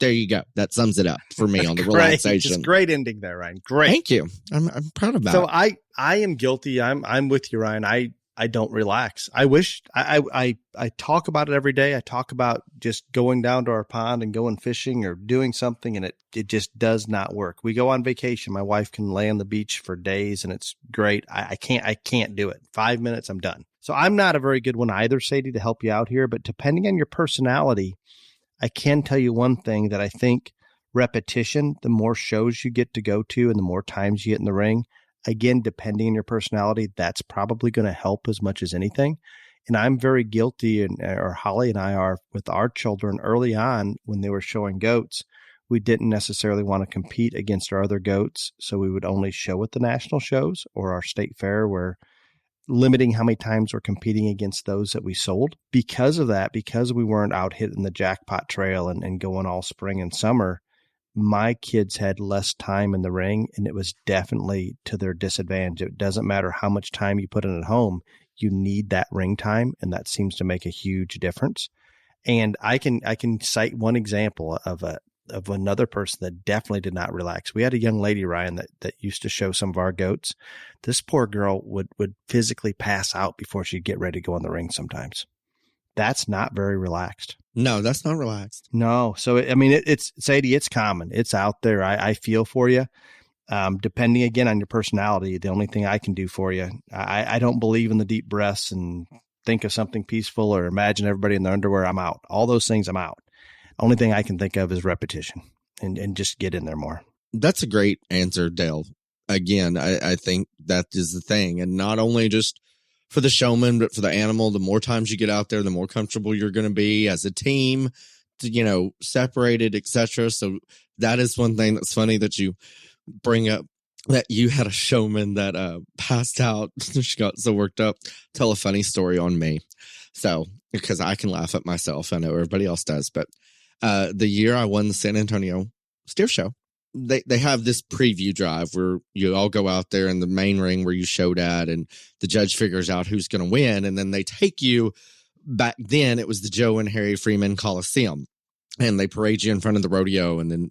you go. That sums it up for me on the relaxation. Just great ending there, Ryan. Great. Thank you. I'm proud of that. So I am guilty. I'm with you, Ryan. I don't relax. I wish I talk about it every day. I talk about just going down to our pond and going fishing or doing something, and it just does not work. We go on vacation. My wife can lay on the beach for days, and it's great. I can't do it. 5 minutes, I'm done. So I'm not a very good one either, Sadie, to help you out here. But depending on your personality, I can tell you one thing that I think repetition, the more shows you get to go to and the more times you get in the ring, again, depending on your personality, that's probably going to help as much as anything. And I'm very guilty, or Holly and I are, with our children early on when they were showing goats. We didn't necessarily want to compete against our other goats, so we would only show at the national shows or our state fair, where limiting how many times we're competing against those that we sold. Because of that, because we weren't out hitting the jackpot trail and going all spring and summer, my kids had less time in the ring, and it was definitely to their disadvantage. It doesn't matter how much time you put in at home, you need that ring time, and that seems to make a huge difference. And I can cite one example of another person that definitely did not relax. We had a young lady, Ryan, that used to show some of our goats. This poor girl would physically pass out before she'd get ready to go in the ring sometimes. That's not very relaxed. No, that's not relaxed. No. So, I mean, it's Sadie, it's common. It's out there. I feel for you. Depending again on your personality, the only thing I can do for you, I don't believe in the deep breaths and think of something peaceful or imagine everybody in their underwear. I'm out. All those things, I'm out. Only thing I can think of is repetition and just get in there more. That's a great answer, Dale. Again, I think that is the thing. And not only just for the showman, but for the animal, the more times you get out there, the more comfortable you're going to be as a team, separated, etc. So that is one thing that's funny that you bring up, that you had a showman that passed out. She got so worked up. Tell a funny story on me. So, because I can laugh at myself. I know everybody else does. But the year I won the San Antonio Steer Show, they have this preview drive where you all go out there in the main ring where you showed at, and the judge figures out who's going to win. And then they take you back then. It was the Joe and Harry Freeman Coliseum, and they parade you in front of the rodeo. And then,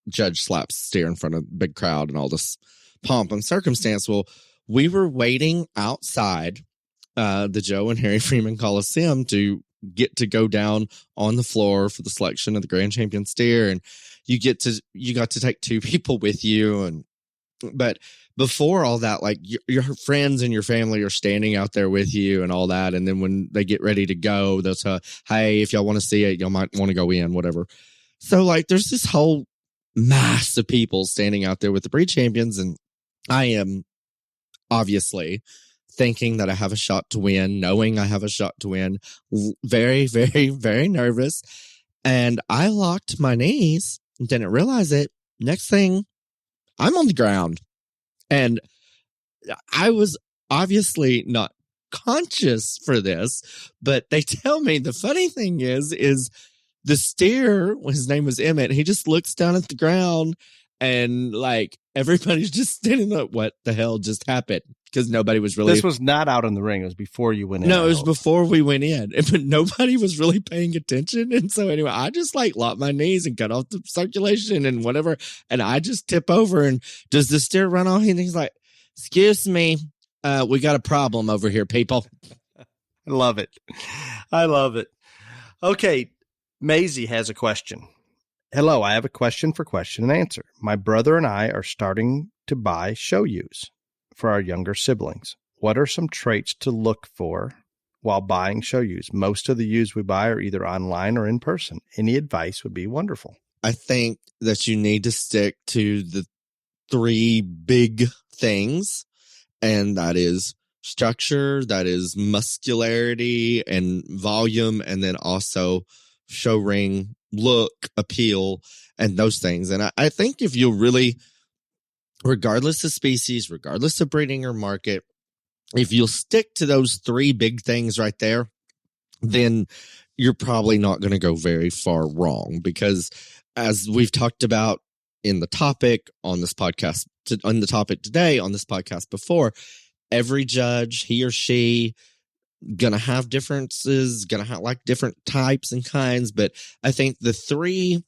judge slaps steer in front of a big crowd and all this pomp and circumstance. Well, we were waiting outside the Joe and Harry Freeman Coliseum to get to go down on the floor for the selection of the grand champion steer. And you got to take two people with you. But before all that, like your friends and your family are standing out there with you and all that. And then when they get ready to go, they'll say, hey, if y'all want to see it, y'all might want to go in, whatever. So like, there's this whole mass of people standing out there with the breed champions. And I am obviously thinking that I have a shot to win, knowing I have a shot to win, very, very, very nervous. And I locked my knees, didn't realize it. Next thing, I'm on the ground. And I was obviously not conscious for this, but they tell me the funny thing is the steer, his name was Emmett, he just looks down at the ground and like everybody's just standing up. What the hell just happened? Because nobody was really. This was not out in the ring. It was before you went in. No, it was before we went in, but nobody was really paying attention. And so anyway, I just like locked my knees and cut off the circulation and whatever. And I just tip over, and does the steer run off? And he's like, excuse me, we got a problem over here, people. I love it. I love it. Okay. Maisie has a question. Hello, I have a question for question and answer. My brother and I are starting to buy show ewes for our younger siblings. What are some traits to look for while buying show ewes? Most of the ewes we buy are either online or in person. Any advice would be wonderful. I think that you need to stick to the three big things, and that is structure, that is muscularity and volume, and then also show ring, look, appeal, and those things. And I think if you really, regardless of species, regardless of breeding or market, if you'll stick to those three big things right there, then you're probably not going to go very far wrong. Because as we've talked about in the topic on this podcast, on the topic today, on this podcast before, every judge, he or she, gonna have differences, gonna have like different types and kinds. But I think the three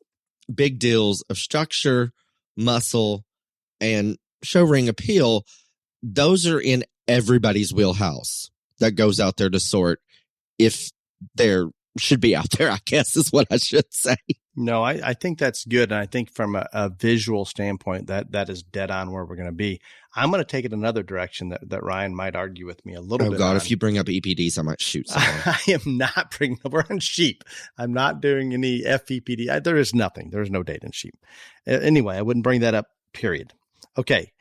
big deals of structure, muscle, and show ring appeal, those are in everybody's wheelhouse. that goes out there to sort if there should be out there, I guess is what I should say. No, I think that's good. And I think from a visual standpoint, that is dead on where we're going to be. I'm going to take it another direction that Ryan might argue with me a little bit. Oh, God, on. if you bring up EPDs, I might shoot someone. I am not bringing up, we're on sheep. I'm not doing any FEPD. There is nothing. There's no data in sheep. Anyway, I wouldn't bring that up, period. Okay.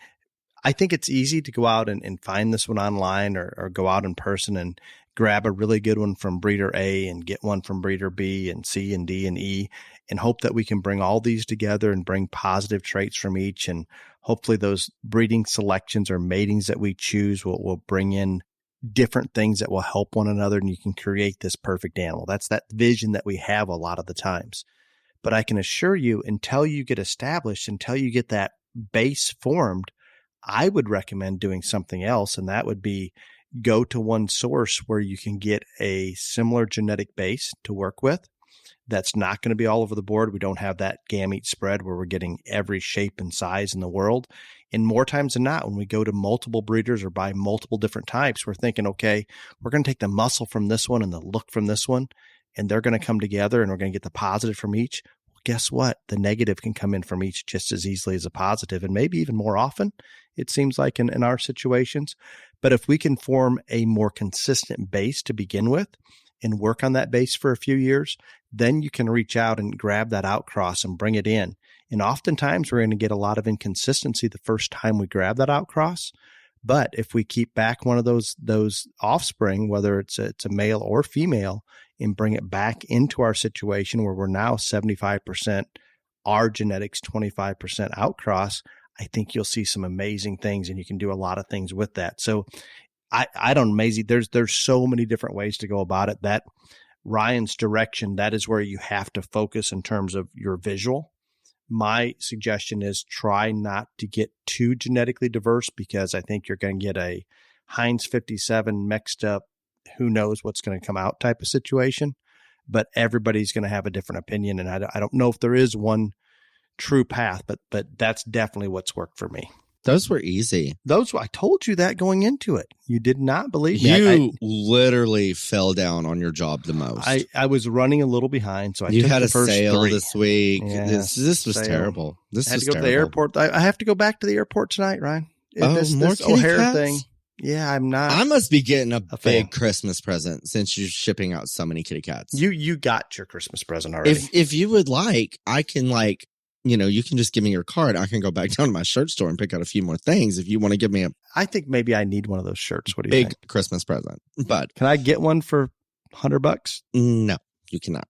I think it's easy to go out and find this one online or go out in person and grab a really good one from breeder A and get one from breeder B and C and D and E and hope that we can bring all these together and bring positive traits from each. And hopefully those breeding selections or matings that we choose will bring in different things that will help one another, and you can create this perfect animal. That's that vision that we have a lot of the times. But I can assure you, until you get established, until you get that base formed, I would recommend doing something else, and that would be go to one source where you can get a similar genetic base to work with. That's not going to be all over the board. We don't have that gamete spread where we're getting every shape and size in the world. And more times than not, when we go to multiple breeders or buy multiple different types, we're thinking, okay, we're going to take the muscle from this one and the look from this one, and they're going to come together and we're going to get the positive from each. Well, guess what? The negative can come in from each just as easily as a positive, and maybe even more often, it seems like in our situations. But if we can form a more consistent base to begin with and work on that base for a few years, then you can reach out and grab that outcross and bring it in. And oftentimes we're going to get a lot of inconsistency the first time we grab that outcross. But if we keep back one of those offspring, whether it's a male or female, and bring it back into our situation where we're now 75% our genetics, 25% outcross, I think you'll see some amazing things, and you can do a lot of things with that. So I don't, Maisie, there's so many different ways to go about it. That Ryan's direction, that is where you have to focus in terms of your visual. My suggestion is try not to get too genetically diverse, because I think you're going to get a Heinz 57 mixed up, who knows what's going to come out type of situation. But everybody's going to have a different opinion, and I don't know if there is one true path, but that's definitely what's worked for me. Those were easy. I told you that going into it. You did not believe me. You literally fell down on your job the most. I was running a little behind, so I took had the a first sale 3. this week. Yes, this was sale. terrible. This I had was to go terrible. to the airport. I have to go back to the airport tonight, Ryan. More This kitty O'Hare cats? thing. Yeah, I'm not. I must be getting a fan. big Christmas present since you're shipping out so many kitty cats. You got your Christmas present already. If you would like, I can you can just give me your card. I can go back down to my shirt store and pick out a few more things if you want to give me a I think maybe I need one of those shirts. What do you big think? Christmas present. But Can I get one for $100? no, you cannot.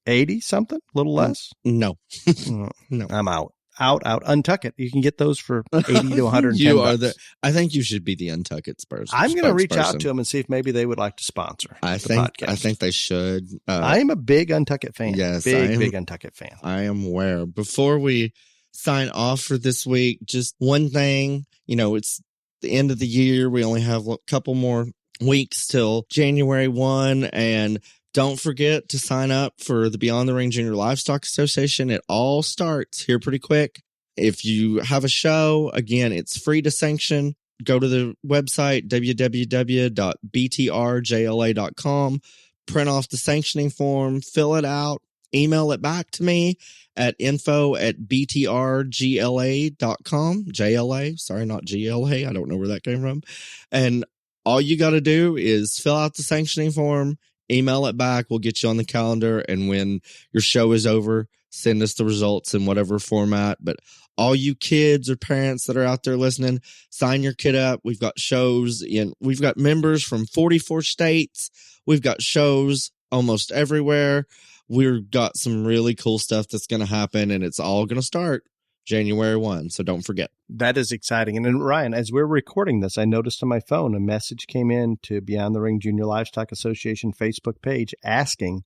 80 something? A little less? No. Mm, No. I'm out. Out. Untuck it. You can get those for 80 to 110 You are bucks. I think you should be the Untuck It Spurs. I'm going to reach out spokesperson. to them and see if maybe they would like to sponsor I the think podcast. they should. I am a big Untuck It fan. Yes, big Untuck It fan. I am aware. Before we sign off for this week, just one thing, it's the end of the year. We only have a couple more weeks till January 1, and don't forget to sign up for the Beyond the Ring Junior Livestock Association. It all starts here pretty quick. If you have a show, again, it's free to sanction. Go to the website, www.btrjla.com, print off the sanctioning form, fill it out, email it back to me at info@btrgla.com. JLA, sorry, not GLA. I don't know where that came from. And all you got to do is fill out the sanctioning form, email it back. We'll get you on the calendar. And when your show is over, send us the results in whatever format. But all you kids or parents that are out there listening, sign your kid up. We've got shows we've got members from 44 states. We've got shows almost everywhere. We've got some really cool stuff that's going to happen, and it's all going to start January 1. So don't forget. That is exciting. And then, Ryan, as we're recording this, I noticed on my phone a message came in to Beyond the Ring Junior Livestock Association Facebook page asking,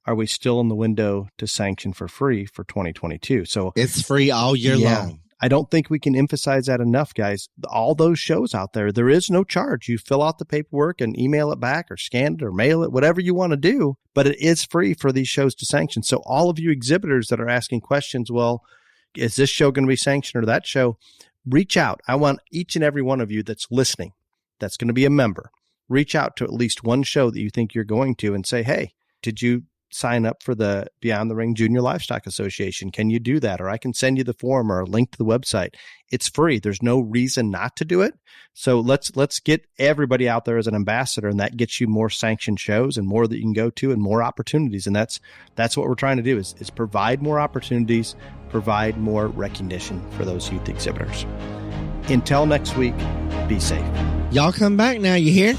are we still in the window to sanction for free for 2022? So It's free all year long. I don't think we can emphasize that enough, guys. All those shows out there, there is no charge. You fill out the paperwork and email it back or scan it or mail it, whatever you want to do, but it is free for these shows to sanction. So all of you exhibitors that are asking questions, well, is this show going to be sanctioned or that show? Reach out. I want each and every one of you that's listening, that's going to be a member. reach out to at least one show that you think you're going to and say, hey, did you sign up for the Beyond the Ring Junior Livestock Association? Can you do that? Or I can send you the form or a link to the website. It's free. There's no reason not to do it. So let's get everybody out there as an ambassador, and that gets you more sanctioned shows and more that you can go to and more opportunities. And that's what we're trying to do is provide more opportunities, provide more recognition for those youth exhibitors. Until next week, be safe. Y'all come back now, you hear?